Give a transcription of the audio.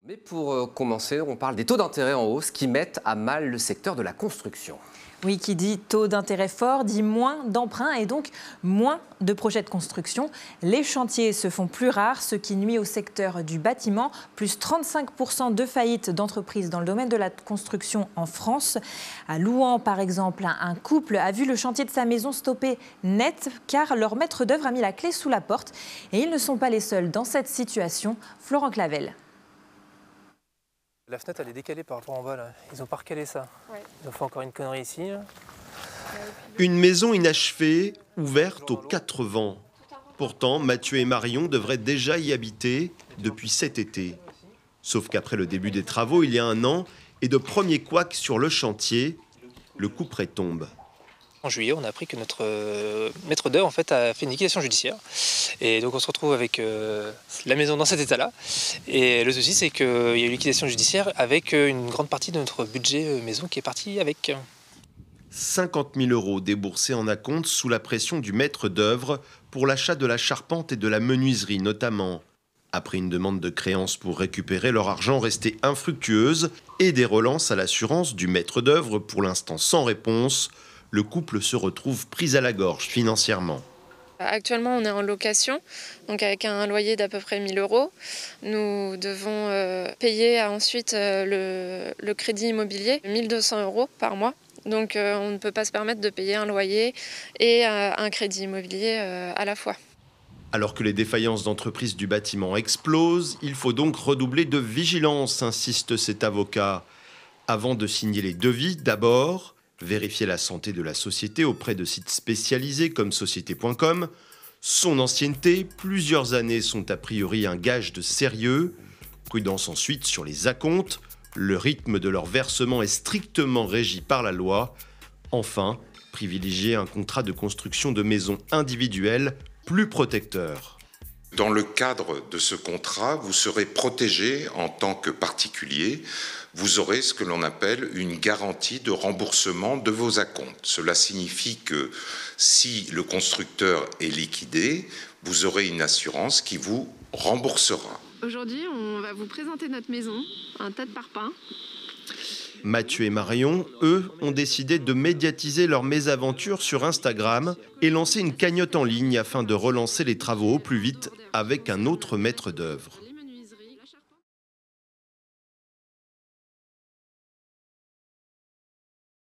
Mais pour commencer, on parle des taux d'intérêt en hausse qui mettent à mal le secteur de la construction. Oui, qui dit taux d'intérêt fort, dit moins d'emprunts et donc moins de projets de construction. Les chantiers se font plus rares, ce qui nuit au secteur du bâtiment. Plus 35% de faillites d'entreprises dans le domaine de la construction en France. À Louhans, par exemple, un couple a vu le chantier de sa maison stoppé net car leur maître d'œuvre a mis la clé sous la porte. Et ils ne sont pas les seuls dans cette situation. Florent Clavel. La fenêtre elle est décalée par rapport en bas là. Ils ont pas recalé ça. Ouais. Ils ont fait encore une connerie ici. Une maison inachevée, ouverte aux 4 vents. Pourtant, Mathieu et Marion devraient déjà y habiter depuis cet été. Sauf qu'après le début des travaux, il y a 1 an, et de premiers couacs sur le chantier, le couperet tombe. En juillet, on a appris que notre maître d'œuvre en fait, a fait une liquidation judiciaire. Et donc on se retrouve avec la maison dans cet état-là. Et le souci, c'est qu'il y a eu une liquidation judiciaire avec une grande partie de notre budget maison qui est partie avec. 50 000 € déboursés en acompte sous la pression du maître d'œuvre pour l'achat de la charpente et de la menuiserie notamment. Après une demande de créance pour récupérer leur argent restée infructueuse et des relances à l'assurance du maître d'œuvre pour l'instant sans réponse, le couple se retrouve pris à la gorge financièrement. Actuellement, on est en location, donc avec un loyer d'à peu près 1 000 €. Nous devons payer ensuite le crédit immobilier, 1 200 € par mois. Donc on ne peut pas se permettre de payer un loyer et un crédit immobilier à la fois. Alors que les défaillances d'entreprises du bâtiment explosent, il faut donc redoubler de vigilance, insiste cet avocat. Avant de signer les devis, d'abord, vérifier la santé de la société auprès de sites spécialisés comme société.com. Son ancienneté, plusieurs années sont a priori un gage de sérieux. Prudence ensuite sur les acomptes. Le rythme de leur versement est strictement régi par la loi. Enfin, privilégier un contrat de construction de maisons individuelles plus protecteur. Dans le cadre de ce contrat, vous serez protégé en tant que particulier. Vous aurez ce que l'on appelle une garantie de remboursement de vos acomptes. Cela signifie que si le constructeur est liquidé, vous aurez une assurance qui vous remboursera. Aujourd'hui, on va vous présenter notre maison, un tas de parpaings. Mathieu et Marion, eux, ont décidé de médiatiser leur mésaventure sur Instagram et lancer une cagnotte en ligne afin de relancer les travaux au plus vite avec un autre maître d'œuvre.